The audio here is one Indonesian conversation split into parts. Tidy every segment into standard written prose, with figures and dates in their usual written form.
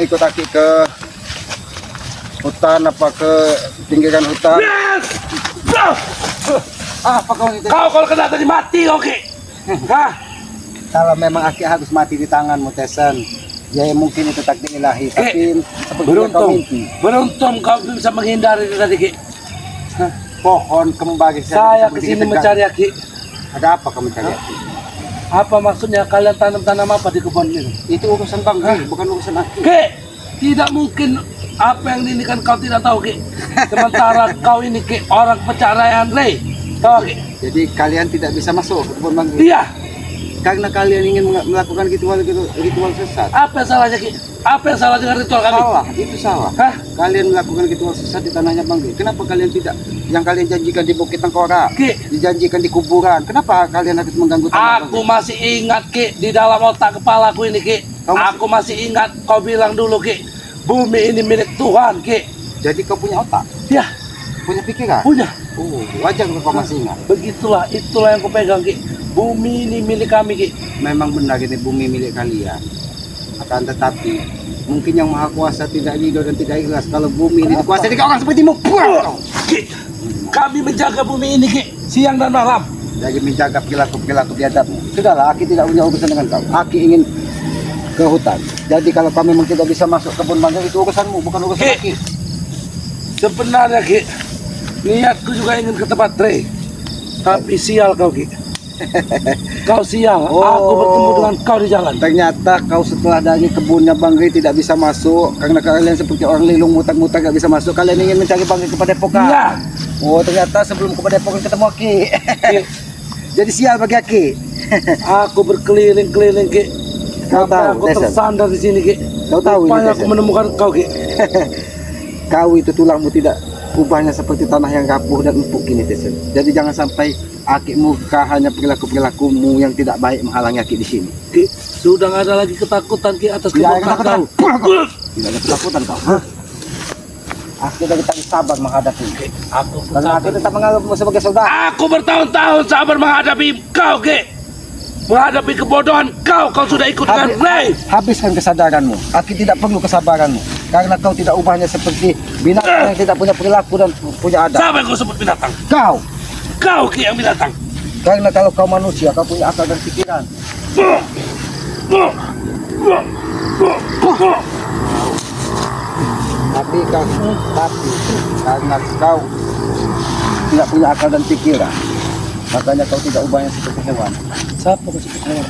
ikut Aki ke hutan apa ke pinggiran hutan? Yes! Apa kau itu? Kau kalau kena tadi mati, oke? Hah? Kalau memang Aki harus mati di tanganmu, Tesan. Ya mungkin itu takdir ilahi, tapi seperti yang kau mimpi. Beruntung kau bisa menghindari itu tadi, Ki. Pohon kembali Saya kesini mencari Aki. Ada apa kamu cari Aki? Apa maksudnya kalian tanam apa di kebun ini? Itu urusan Bang Ki, bukan urusan Aki. Ki, tidak mungkin apa yang ini kan kau tidak tahu, Ki. Sementara kau ini, Ki, orang perceraian, Le. Tahu, Ki? Jadi kalian tidak bisa masuk ke kebun Bang Ki? Iya. Karena kalian ingin melakukan ritual sesat. Apa yang salahnya, Ki? Apa yang salah dengan ritual kami? Salah, itu salah. Hah? Kalian melakukan ritual sesat di tanahnya Bang Ki. Kenapa kalian tidak? Yang kalian janjikan di Bukit Tengkorak, Ki, dijanjikan di kuburan. Kenapa kalian harus mengganggu tanah? aku masih ingat, Ki, di dalam otak kepalaku ini, Ki. Aku masih ingat kau bilang dulu, Ki, bumi ini milik Tuhan, Ki. Jadi kau punya otak, Ya, punya pikiran. punya. Oh, wajar kalau kau masih ingat. Begitulah, itulah yang ku pegang, Ki. Bumi ini milik kami, Ki. Memang benar ini bumi milik kalian. Akan tetapi mungkin yang Maha Kuasa tidak ridho dan tidak ikhlas kalau bumi ini dikuasai oleh orang sepertimu. Ki, kami menjaga bumi ini, Ki, siang dan malam. Jadi menjaga perilaku biadabmu. Sudahlah, Aki tidak punya urusan dengan kau. Aki ingin ke hutan. Jadi kalau kau memang tidak bisa masuk kebun mangga itu urusanmu, bukan urusan Aki. Sebenarnya, Ki, niatku juga ingin ke tempat Trey. Tapi sial kau, Ki. Kau sial, aku bertemu dengan kau di jalan. Ternyata kau setelah dari kebunnya Bang Gri tidak bisa masuk karena kalian seperti orang lilung mutak-mutak gak bisa masuk. Kalian ingin mencari Bang Gri ke Padepokan. Iya. Oh, ternyata sebelum ke Padepokan ketemu Aki. Jadi sial bagi Aki. Aku berkeliling-keliling, Ki. Kau Sampai tahu, aku Desa? tersandar di sini, Ki. Kau tahu ini, Rupanya aku Desa? menemukan kau, Ki. Kau itu tulangmu tidak ubahnya seperti tanah yang rapuh dan empuk ini, Tesen. Jadi jangan sampai Aki muka hanya perilakumu yang tidak baik menghalangi Aki di sini. Ki, sudah nggak ada lagi ketakutan, Ki, atas Tidak ada kemurkaan ketakutan. kau. Tidak ada ketakutan kau. Aki dari tadi sabar menghadapi. Aku Karena Aki tetap menganggapmu sebagai saudara. Aku bertahun-tahun sabar menghadapi kau, Ki. Menghadapi kebodohan kau sudah ikut dengan Ray. Habiskan kesadaranmu. Aki tidak perlu kesabaranmu. Karena kau tidak ubahnya seperti binatang yang tidak punya perilaku dan punya adab. Siapa yang kau sebut binatang? Kau, Ki, yang binatang. karena kalau kau manusia, kau punya akal dan pikiran. Tapi karena kau tidak punya akal dan pikiran, makanya kau tidak ubahnya seperti hewan. Siapa kau sebut hewan?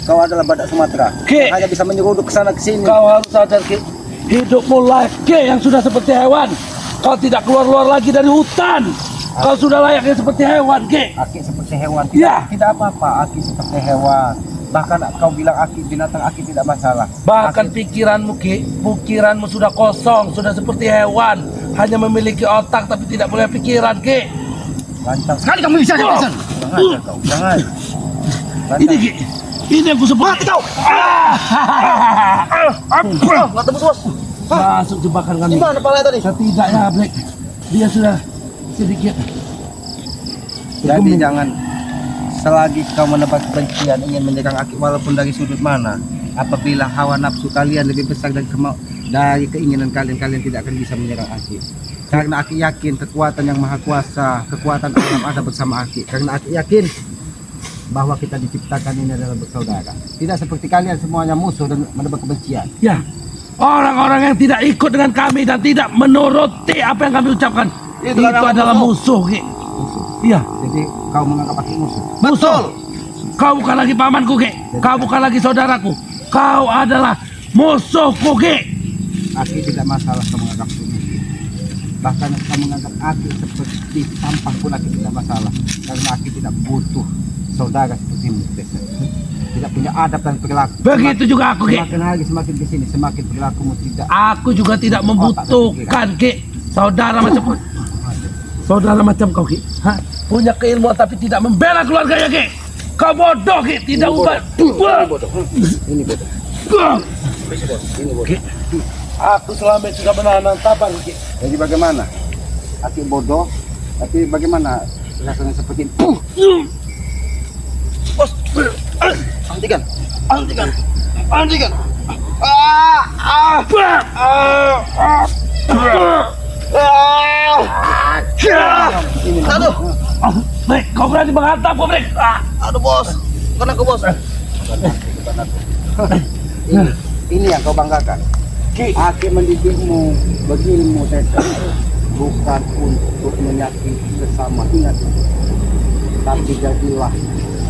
Kau adalah badak Sumatera. Ki. Hanya bisa menyeruduk ke sana ke sini. Kau harus sadar, Ki. Hidupmu layak, Ki, yang sudah seperti hewan. Kau tidak keluar dari hutan. Kau sudah layaknya seperti hewan, Ki. Aki seperti hewan. Ya. Tidak apa-apa. Aki seperti hewan. Bahkan kau bilang Aki binatang, Aki tidak masalah. Bahkan pikiranmu, Ki, pikiranmu sudah kosong, sudah seperti hewan. Hanya memiliki otak tapi tidak punya pikiran, Ki. Lancang sekali kamu bisa Jason. Jangan kau. Jangan. Ini, Ki. Ini yang kusebut. Mati kau. Nggak tembus bos. Masuk jebakan kami. Gimana palanya tadi? Setidaknya, Black, dia sudah sedikit. Jadi jangan selagi kau menebar kebencian ingin menyerang Aki walaupun dari sudut mana. Apabila hawa nafsu kalian lebih besar dari keinginan kalian tidak akan bisa menyerang Aki. Karena Aki yakin kekuatan yang maha kuasa, kekuatan alam ada bersama Aki. Karena Aki yakin bahwa kita diciptakan ini adalah bersaudara. Tidak seperti kalian semuanya musuh dan menebar kebencian. Ya, orang-orang yang tidak ikut dengan kami dan tidak menuruti apa yang kami ucapkan itu adalah musuh, Ki. Iya. Jadi kau menganggap Aki musuh. Musuh. Kau bukan lagi pamanku, Ki. Kau bukan lagi saudaraku. Kau adalah musuhku, Ki. Aki tidak masalah kau menganggap musuh. Bahkan kau menganggap Aki seperti sampah pun Aki tidak masalah. Karena Aki tidak butuh saudara sepertimu, Desa. Tidak punya adab dan perilaku. Begitu juga aku, Ki. Semakin hari semakin kesini semakin perilakumu tidak. Aku juga tidak membutuhkan, Ki, saudara macam kau, Ki. Hah? Punya keilmuan tapi tidak membela keluarganya, Ki. Kau bodoh, Ki. Tidak ubah. Ini bodoh. Ini bodoh. Ini bodoh. Ki, aku selama ini sudah menahan taban, Ki. Jadi bagaimana? Aki bodoh, tapi bagaimana rasanya seperti ini? Bos, Hentikan. Aduh, Brek, kau berani menghantamku, Brek. aduh bos, kena aku bos. Ini yang kau banggakan. Aki mendidikmu berilmu tekad, bukan untuk menyakiti sesama, ingat itu. Tapi jadilah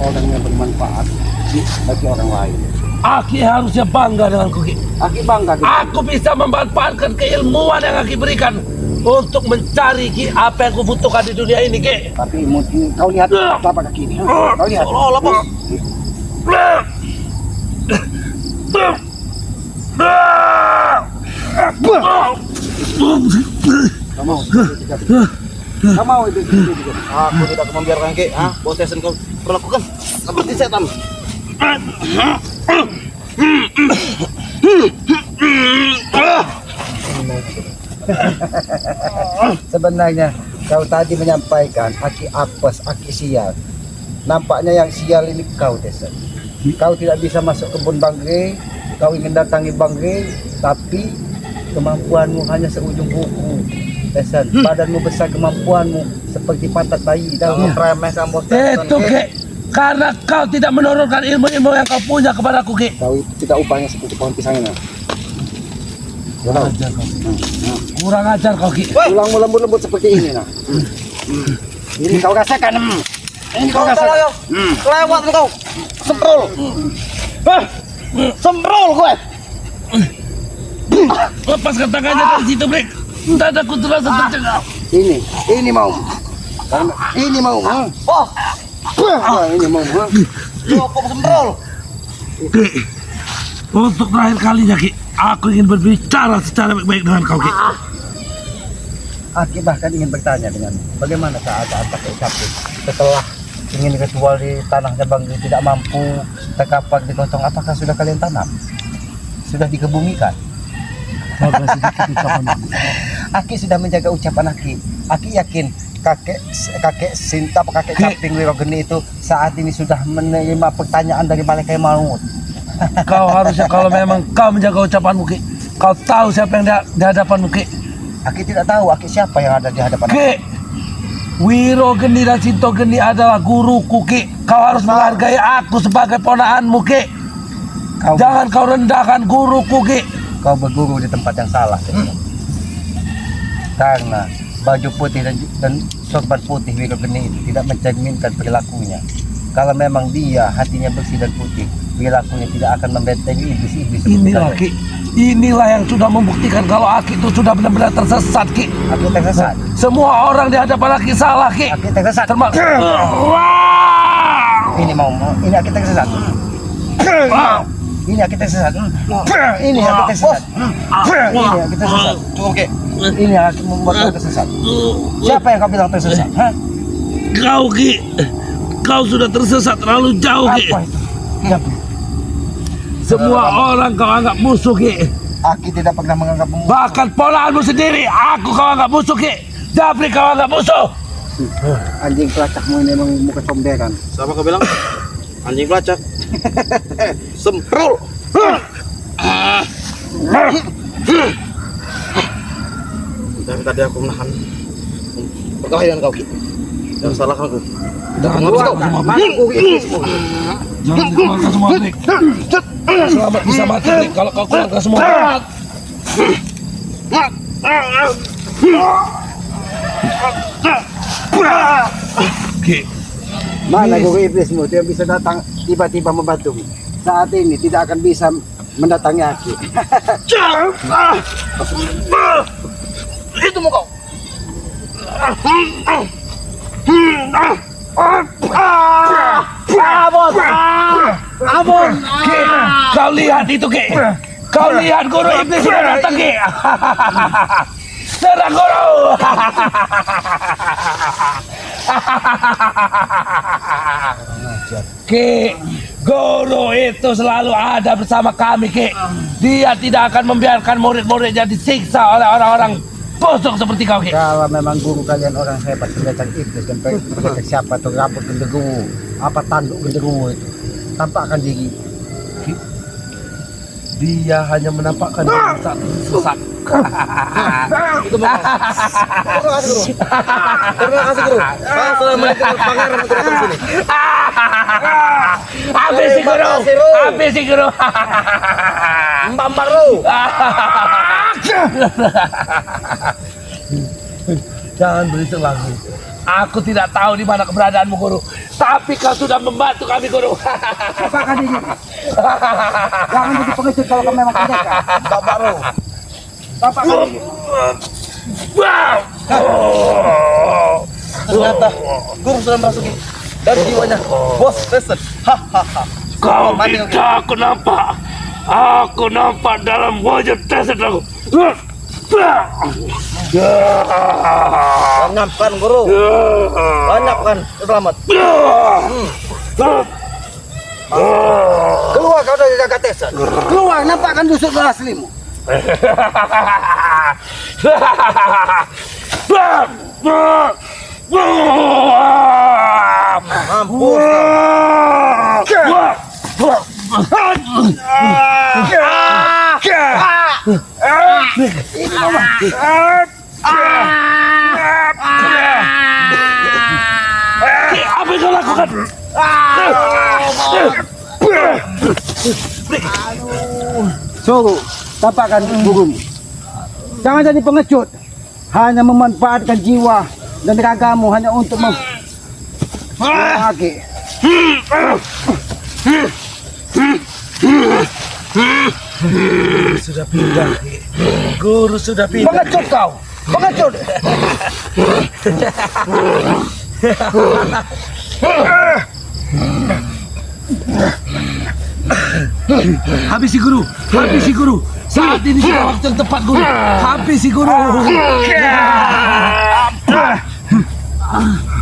orang yang bermanfaat bagi orang lain. Aki harusnya bangga dengan Ki. Aki bangga dengan Aku bisa memanfaatkan keilmuan yang Aki berikan untuk mencari Ki apa yang aku butuhkan di dunia ini, Ki. tapi mungkin kau lihat telapak kaki ini. Kau lihat. Seolah-olah, bos. Kau mau? Kau mau itu? Aku tidak akan membiarkan Ki. Bos Jason kau perlakukan seperti setan. Sebenarnya kau tadi menyampaikan aki apes, aki sial. Nampaknya yang sial ini kau, Jason. Kau tidak bisa masuk kebun banggai. Kau ingin datangi banggai, tapi kemampuanmu hanya seujung kuku. Jason, badanmu besar, kemampuanmu seperti pantat bayi. Dalam meremehkan bos Jason. Itu, Ki. Karena kau tidak menurunkan ilmu-ilmu yang kau punya kepadaku, Ki. Kau tidak upahnya seperti pohon pisang ini. Kurang ajar kau, Ki. Tulangmu lembut-lembut seperti ini, nah. Ini kau rasakan. Ini kau rasakan. Kelewat kau. Semprol. Semprol gue. Lepaskan tangannya dari situ, Brek. Dadaku terasa tercengang. Ini mau. Karena ini mau. Ini mau. Kau semprol. Ki, untuk terakhir kalinya, Ki, aku ingin berbicara secara baik-baik dengan kau, Ki. Aki bahkan ingin bertanya denganmu, bagaimana keadaan kakek Capit setelah ingin ritual di tanahnya Banggai tidak mampu, terkapak di kosong, apakah sudah kalian tanam? Sudah dikebumikan? Agak sedikit ucapan aku. Aki sudah menjaga ucapan Aki. Aki yakin kakek Sinta, kakek Caping Wirogeni itu saat ini sudah menerima pertanyaan dari malaikat maut. Kau harusnya kalau memang kau menjaga ucapanmu, Ki, kau tahu siapa yang di hadapanmu, Ki. Aki tidak tahu Aki siapa yang ada di hadapan Aki. Ki, Wirogeni dan Sinto Geni adalah guruku, Ki. Kau harus menghargai aku sebagai ponakanmu, Ki. Jangan kau rendahkan guruku, Ki. Kau berguru di tempat yang salah. Karena baju putih dan sorban putih Wirogeni itu tidak mencerminkan perilakunya. Kalau memang dia hatinya bersih dan putih, perilakunya tidak akan membentengi iblis-iblis. Inilah, Ki. Inilah yang sudah membuktikan kalau Aki itu sudah benar-benar tersesat, Ki. Aki tersesat. Semua orang di hadapan Aki salah, Ki. Aki tersesat. Termasuk. Ini mau. Ini Aki tersesat. Ini Aki tersesat. Ini Aki tersesat. Ini Aki tersesat. Oke. Ini Aki membuat kau tersesat. Siapa yang kau bilang tersesat? Kau, Ki. Kau sudah tersesat terlalu jauh, Ki. Apa itu? Siapa? Semua orang kau anggap musuh, Ki. Aki tidak pernah menganggap musuh. Bahkan ponakanmu sendiri, aku kau anggap musuh, Ki. Japri kau anggap musuh. Anjing pelacakmu ini memang muka comberan. Siapa kau bilang? Anjing pelacak. Semprol. Dari tadi aku menahan perkelahian kau, Ki. Jangan salahkan aku. Jangan Keluarkan. Aku iblismu. Jangan dikeluarkan semua, Ki. Selamat bisa mati, Ki, kalau kau keluarkan semua. Ki, Mana guru iblismu itu yang bisa datang tiba-tiba membantumu? Saat ini tidak akan bisa mendatangi Aki. Itu mau kau. Abon. Ki, kau lihat itu, Ki. Kau lihat guru iblis sudah datang, Ki. Serang guru. Ki, guru itu selalu ada bersama kami, Ki. Dia tidak akan membiarkan murid-muridnya disiksa oleh orang-orang busuk seperti kau, Ki. Kalau memang guru kalian orang hebat pendekar iblis dan pendekar siapa tuh rambut genderuwo, apa tanduk genderuwo itu, tampakkan diri. Dia hanya menampakkan diri saat sesat. Terima kasih guru. Terima kasih guru. Kau sudah menekan pangeran untuk datang sini. Habis si guru. Habis si guru. Mbak Baru. Jangan berisik lagi. Aku tidak tahu di mana keberadaanmu guru. Tapi kau sudah membantu kami guru. Apakah ini? Jangan jadi pengecut kalau kamu memang pendekar. Mbak Baru. Apakah ini? Wow. Ternyata guru sudah merasuki dan jiwanya bos Tesen. Hahaha. Kau bisa aku nampak. Aku nampak dalam wajah Tesen aku. Banyak kan guru. Banyak kan. Selamat. Keluar kau dari jaga Tesen. Keluar, nampakkan dusuk aslimu. Mampus. Apa yang kau lakukan? Suruh, tampakkan gurumu. Jangan jadi pengecut. Hanya memanfaatkan jiwa dan ragamu hanya untuk memaki. Sudah pindah. Guru sudah pindah. Pengecut kau, pengecut. Habisi guru, habisi guru. Saat ini sudah waktu yang tepat guru. Habisi guru.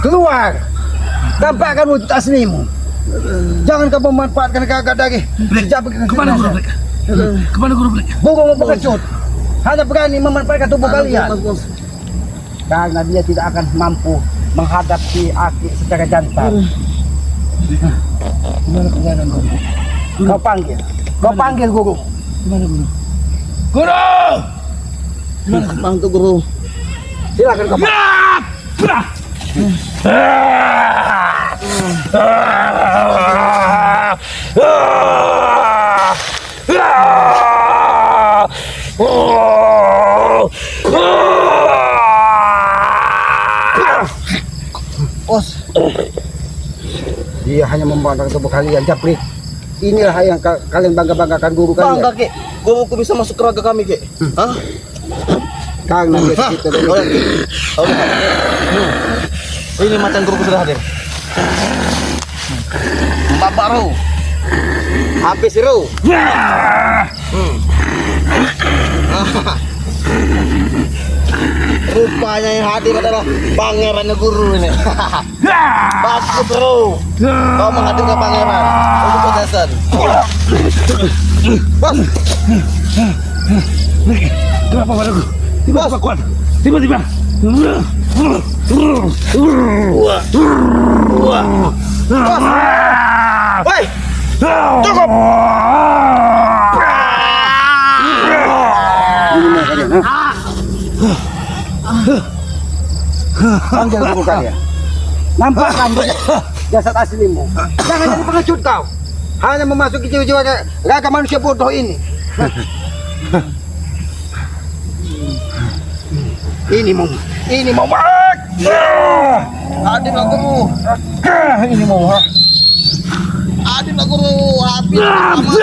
Keluar, tampakkan wujud aslimu. Jangan kau memanfaatkan gagak dari Kemana guru mereka? Kemana guru mereka? Guru pengecut. Hanya berani memanfaatkan tubuh kalian. Karena dia tidak akan mampu menghadapi Aki secara jantan. Gimana keadaan guru? Kau panggil guru. Gimana guru? Guru! Bantu guru. Silakan kau. Bos, dia hanya memandang tubuh kalian, Japri. Inilah yang kalian bangga-banggakan guru kalian. Bangga Ki. Guruku bisa masuk ke raga kami Ki. Hah? Karena dia segitu dulu. Ini macan guruku sudah hadir. Mbak Baru. Habis Ru. Rupanya yang hadir adalah pangerannya guru ini. Bagus Ru. Kau menghadirkan pangeran untuk Tesen. Bos. Kenapa padaku? Tiba-tiba kuat. Tiba-tiba. Woi. Cukup. Panggil guru kalian. Nampakkan jasad aslimu. Jangan jadi pengecut kau. Hanya memasuki jiwa-jiwa raga manusia bodoh ini. Ini mau Hadirlah guru. ini mau Hadirlah guru. Habis.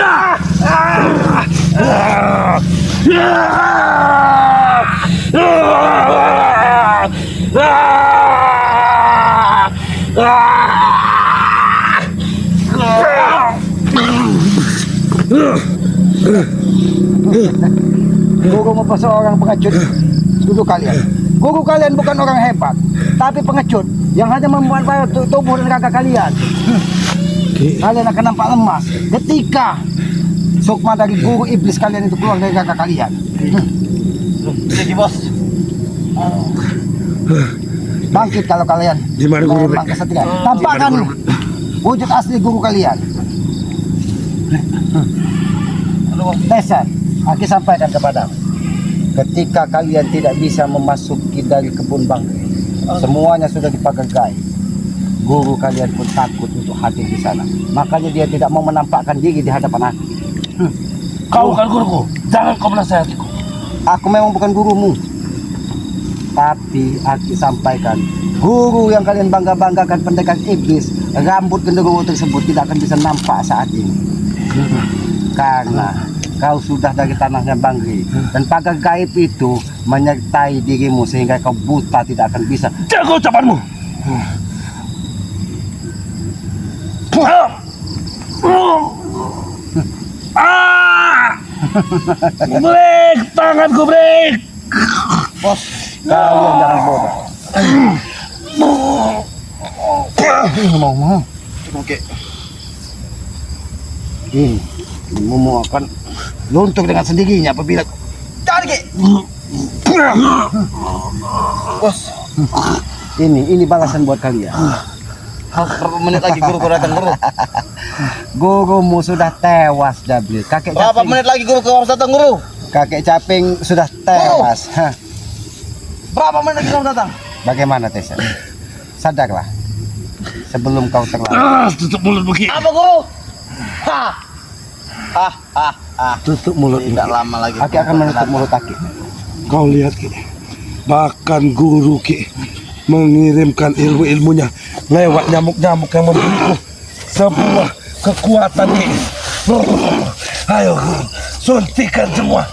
Guru mau seorang pengecut. Guru kalian bukan orang hebat, tapi pengecut yang hanya membuat tubuh dan raga kalian. Kalian akan nampak lemas ketika sukma dari guru iblis kalian itu keluar dari raga kalian. Jadi bos. Bangkit kalau kalian Di mana guru memang mereka? kesatria. Tampakkan wujud asli guru kalian. dulu. Tesan, aku sampaikan kepadamu. Ketika kalian tidak bisa memasuki dari kebun bangkai, semuanya sudah dipagagai. Guru kalian pun takut untuk hadir di sana. Makanya dia tidak mau menampakkan diri di hadapan aku. Kau kan guruku, jangan kau menasihatiku. Aku memang bukan gurumu. Tapi aku sampaikan, guru yang kalian bangga-banggakan pendekar iblis, rambut genderuwo tersebut tidak akan bisa nampak saat ini. Karena kau sudah dari tanahnya Bangri, dan pagar gaib itu menyertai dirimu sehingga kau buta tidak akan bisa. Jaga ucapanmu. Break, tanganku break. Bos, kalian jangan bodoh. Mau. Oke. Ini mau akan luntur dengan sendirinya apabila Cari Ki. Bos, ini balasan buat kalian. berapa menit lagi guru datang guru? Gurumu sudah tewas, Jabri. Berapa menit lagi guru harus datang guru? Kakek Caping sudah tewas. Hah. Berapa menit lagi kamu datang? Bagaimana Tesa? Sadarlah sebelum kau terlambat. Tutup mulut Buki. Apa guru? Tutup mulut. Tidak lama lagi. Aki akan menutup mulut Aki. Kau lihat Ki, bahkan guru Ki mengirimkan ilmu-ilmunya lewat nyamuk-nyamuk yang memberiku sebuah kekuatan Ki. Ayo guru, suntikan semua.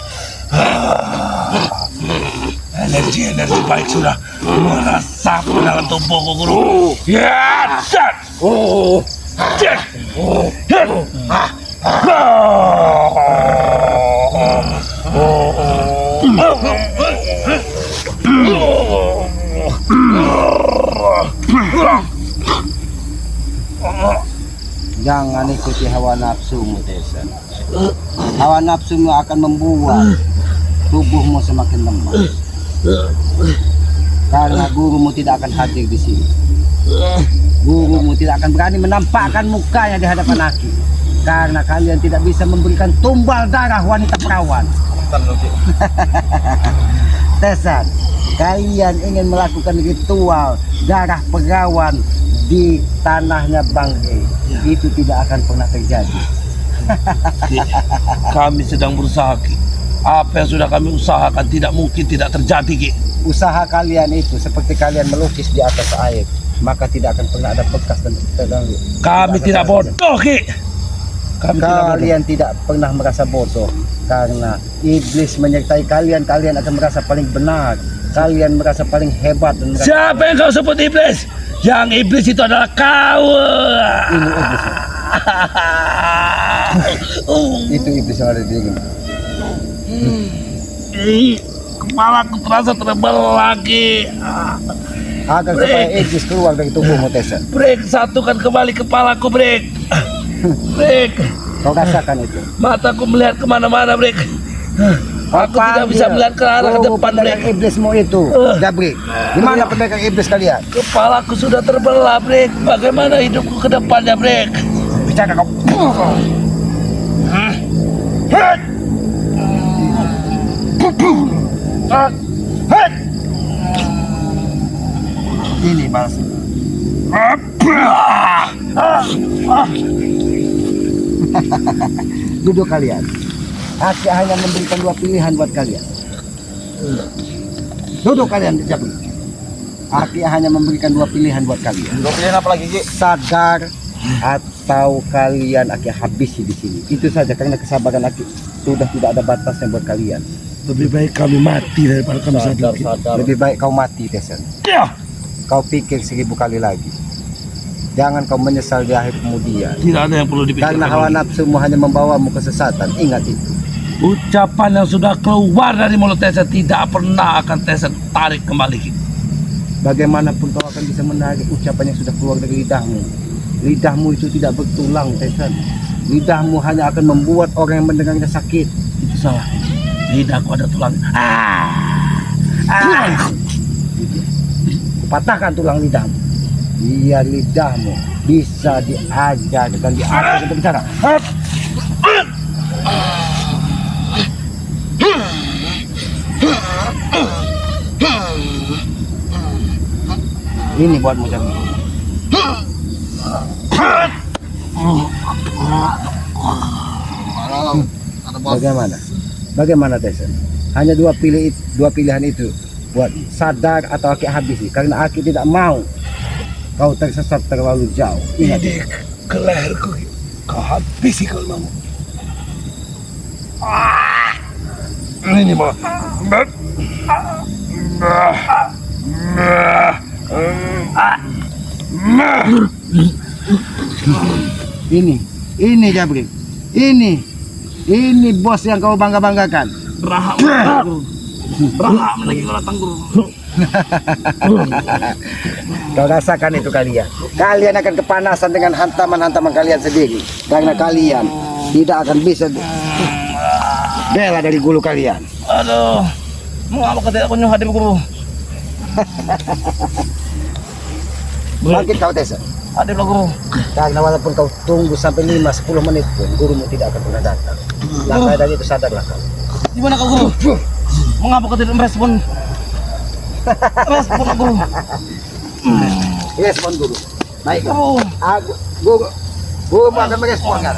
Energi baik sudah merasap ke dalam tubuhku guru. Ya, dan. Jangan ikuti hawa nafsumu, Tesa. Hawa nafsumu akan membuat tubuhmu semakin lemah. Karena gurumu tidak akan hadir di sini. Gurumu tidak akan berani menampakkan mukanya di hadapan Aki. Karena kalian tidak bisa memberikan tumbal darah wanita perawan. Tesan, kalian ingin melakukan ritual darah perawan di tanahnya Bangge. Itu tidak akan pernah terjadi. Kami sedang berusaha Ki. Apa yang sudah kami usahakan tidak mungkin tidak terjadi Ki. Usaha kalian itu seperti kalian melukis di atas air, maka tidak akan pernah ada bekas dan terganggu. Kami tidak bodoh Ki. Kalian tidak pernah merasa bodoh karena iblis menyertai kalian. Kalian akan merasa paling benar. Kalian merasa paling hebat dan merasa Siapa yang kau sebut iblis? Yang iblis itu adalah kau. ini iblis. Itu iblis yang ada di dirimu. Kepalaku terasa terbelah Ki. Agar supaya iblis keluar dari tubuhmu, Tesa. Break, satukan kembali kepalaku break. Break. Kau rasakan itu. Mataku melihat kemana-mana break. Aku tidak bisa melihat ke arah Oh, depan pendekar break. iblismu itu, Jabri. Di mana pendekar iblis kalian? Kepalaku sudah terbelah break. Bagaimana hidupku ke depannya break? Bicara kau. Ini balas. Duduk kalian. Aki hanya memberikan dua pilihan buat kalian. Duduk kalian, Jabri. Aki hanya memberikan dua pilihan buat kalian. Guru pilihan apa lagi Ki? Sadar atau kalian Aki habisi di sini. Itu saja karena kesabaran Aki sudah tidak ada batasnya buat kalian. Lebih baik kami mati daripada kami sadar. Lebih baik kau mati, Tesen. Ya, Kau pikir 1000 kali lagi. Jangan kau menyesal di akhir kemudian. tidak ada yang perlu dipikirkan. Karena hawa nafsumu hanya membawamu kesesatan. Ingat itu. Ucapan yang sudah keluar dari mulut Tessa tidak pernah akan Tessa tarik kembali. Bagaimanapun kau akan bisa menarik ucapan yang sudah keluar dari lidahmu. Lidahmu itu tidak bertulang, Tesen. Lidahmu hanya akan membuat orang yang mendengarnya sakit. Itu salah. Lidahku ada tulang. Patahkan tulang lidahmu. Biar lidahmu bisa diajar dan diatur untuk bicara. Ini buatmu Jambi. Bagaimana? Bagaimana Tyson? Hanya dua pilihan itu buat sadar atau Aki habisi karena Aki tidak mau kau tersesat terlalu jauh. Ingat. Ini ke leherku. Kau habisi kalau mau. Ini mau. Ini Jabrik. Ini bos yang kau banggakan. Raham lagi kalau datang guru. Kau rasakan itu kalian. Kalian akan kepanasan dengan hantaman-hantaman kalian sendiri karena kalian tidak akan bisa bela dari gulu kalian. Aduh, mau apa kata aku nyuh hadir guru? Bangkit kau Tessa. Hadir lah guru. Karena walaupun kau tunggu sampai 5-10 menit pun gurumu tidak akan pernah datang. Maka dari itu sadarlah kau. Gimana kau guru? Mengapa kau tidak merespon? Respon guru. Respon guru. Baik Guru. aku guru akan merespon kan.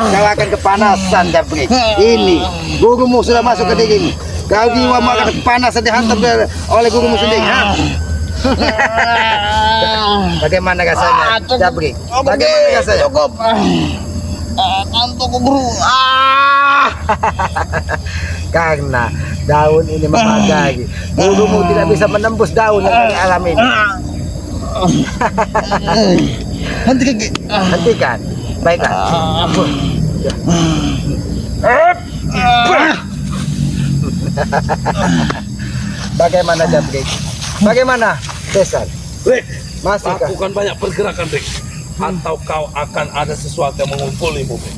Kau akan kepanasan Jabrik. Ini gurumu sudah masuk ke dirimu. Kau jiwamu akan kepanasan dihantam oleh gurumu sendiri. Ha? Bagaimana rasanya Jabrik? Bagaimana rasanya? Cukup. Kantuk guru. Karena daun ini memadai. Gurumu tidak bisa menembus daun yang di alam ini. Hentikan. Baiklah. Bagaimana Jabrik? Bagaimana Cesar? Rick, Masih kah? lakukan banyak pergerakan Rick. Atau kau akan ada sesuatu yang mengumpulmu Rick.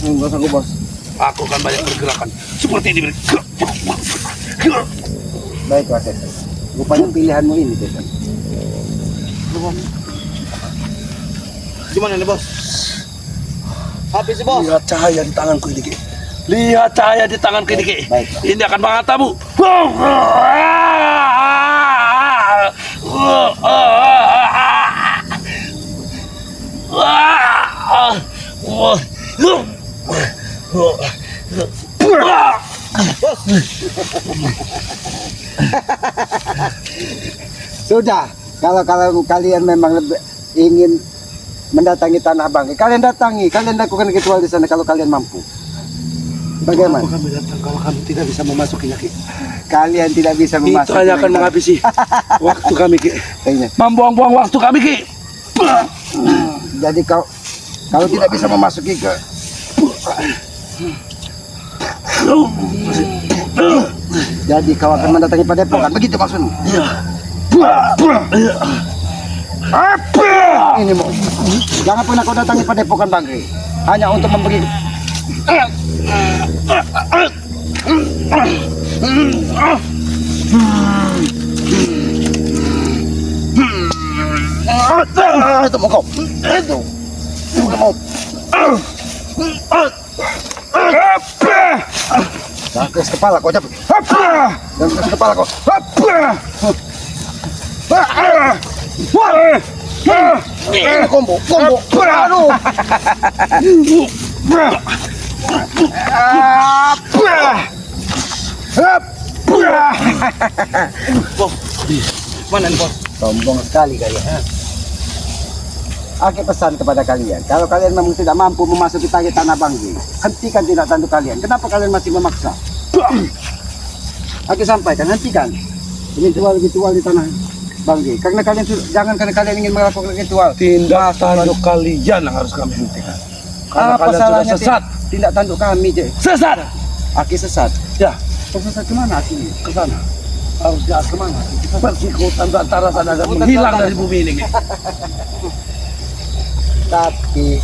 Enggak sanggup bos. Aku akan banyak pergerakan seperti ini Rick. Baiklah Cesar. Rupanya pilihanmu ini Cesar. Gimana nih bos? Habis sih bos. Lihat cahaya di tanganku ini Ki. Lihat cahaya di tanganku ini Ki. Baik. Ini akan mengatamu. Sudah, kalau kalian memang ingin mendatangi Tanah Bangkai, kalian datangi, kalian lakukan ritual di sana kalau kalian mampu. Bagaimana? Kami datang kalau kami tidak bisa memasukinya Ki. Kalian tidak bisa Itu memasuki. hanya akan menghabisi waktu kami Ki. Kayaknya. Membuang-buang waktu kami Ki. Jadi kalau tidak bisa memasuki ke jadi kau akan mendatangi Padepokan, begitu maksudmu? Ini mau. Jangan pernah kau datangi Padepokan Bangkai hanya untuk memberi itu mau kau. Itu mau. Jangan kes kepala kau Jabrik. Jangan kes kepala kau. Ini combo. Aduh. Mana nih bos? Sombong sekali kalian. Aku pesan kepada kalian, kalau kalian memang tidak mampu memasuki Tanah Bangkai, hentikan tindak tanduk kalian. Kenapa kalian masih memaksa? Aku sampaikan, hentikan ritual di Tanah Bangkai. Karena kalian jangan karena kalian ingin melakukan ritual. Tindak tanduk kalian yang harus kami hentikan. Karena Apa kalian sudah salahnya sesat. tindak tanduk kami, Je? Sesat. Aki sesat. Ya, Sesat kemana Aki? Ke sana. Harus jahat kemana? persikutan antara sana dan menghilang dari bumi ini. Ki. Tapi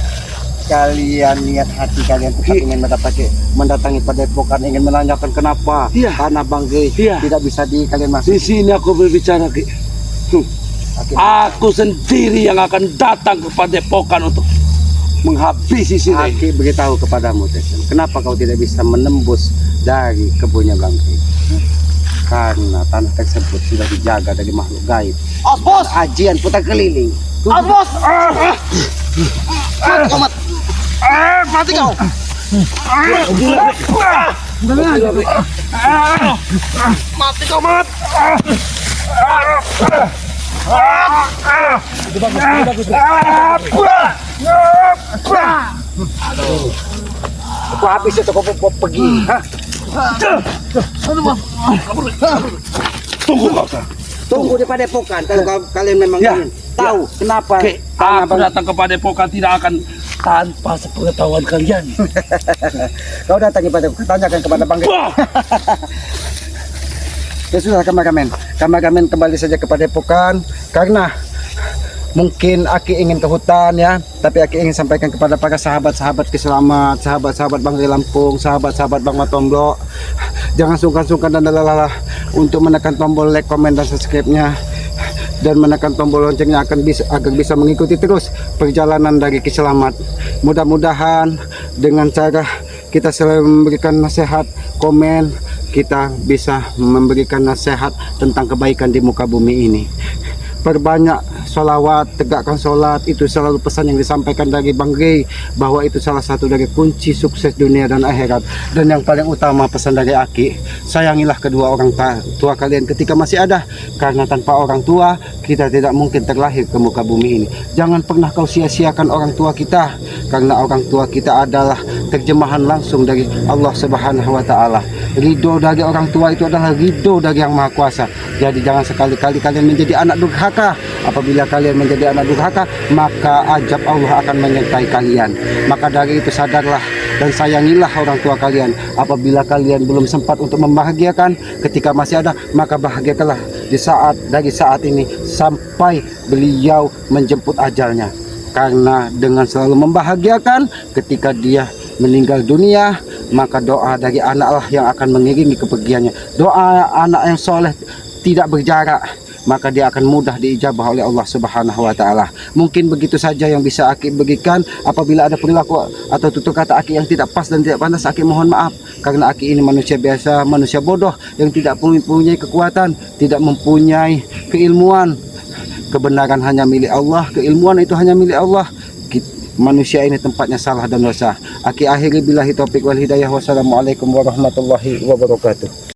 kalian niat hati kalian tetap ingin mendatangi Padepokan, ingin menanyakan kenapa Iya. Tanah Bangkai Iya. tidak bisa kalian masuk. Di sini aku berbicara Ki. Aki, Aku sendiri yang akan datang ke Padepokan untuk menghabisi si Ray. Aki beritahu kepadamu, Tesen. Kenapa kau tidak bisa menembus dari kebunnya Bang Ray? Karena tanah tersebut sudah dijaga dari makhluk gaib. Bos. Ajian putar keliling. Bos. Mati kau, Mat. Mati kau. Mati kau, Mat. Aku habis itu kau pergi. Tunggu kau Sar. Tunggu di padepokan kalau kalian memang Ya, ingin tahu kenapa. Oke, aku datang ke padepokan tidak akan tanpa sepengetahuan kalian. Kau datang di padepokan, tanyakan kepada Bang Ray. Wah, Ya sudah, kameramen kembali saja ke padepokan karena mungkin Aki ingin ke hutan ya, tapi Aki ingin sampaikan kepada para sahabat-sahabat keselamat, sahabat-sahabat Bang Ray Lampung, sahabat-sahabat Bang Matomblo, jangan sungkan-sungkan dan lelah untuk menekan tombol like, komen, dan subscribe-nya, dan menekan tombol loncengnya agar bisa mengikuti terus perjalanan dari Kiselamat. Mudah-mudahan dengan cara kita selalu memberikan nasihat, komen, kita bisa memberikan nasihat tentang kebaikan di muka bumi ini. Perbanyak sholawat, tegakkan sholat, itu selalu pesan yang disampaikan dari Bang Ray, bahwa itu salah satu dari kunci sukses dunia dan akhirat. Dan yang paling utama pesan dari Aki, sayangilah kedua orang tua kalian ketika masih ada, karena tanpa orang tua kita tidak mungkin terlahir ke muka bumi ini. Jangan pernah kau sia-siakan orang tua kita, karena orang tua kita adalah terjemahan langsung dari Allah Subhanahu wa Ta'ala. Ridho dari orang tua itu adalah ridho dari Yang Maha Kuasa. Jadi jangan sekali-kali kalian menjadi anak durhaka. Apabila kalian menjadi anak durhaka, maka ajab Allah akan menyertai kalian. Maka dari itu sadarlah dan sayangilah orang tua kalian. Apabila kalian belum sempat untuk membahagiakan ketika masih ada, maka bahagiakanlah dari saat ini sampai beliau menjemput ajalnya. Karena dengan selalu membahagiakan ketika dia meninggal dunia, maka doa dari anaklah yang akan mengiringi kepergiannya. Doa anak yang soleh tidak berjarak, maka dia akan mudah diijabah oleh Allah Subhanahu wa Ta'ala. Mungkin begitu saja yang bisa Aki berikan. Apabila ada perilaku atau tutur kata Aki yang tidak pas dan tidak pantas, Aki mohon maaf, karena Aki ini manusia biasa, manusia bodoh yang tidak mempunyai kekuatan, tidak mempunyai keilmuan. Kebenaran hanya milik Allah, keilmuan itu hanya milik Allah. Manusia ini tempatnya salah dan dosa. Aki akhiri billahi taufiq wal hidayah. Wassalamualaikum warahmatullahi wabarakatuh.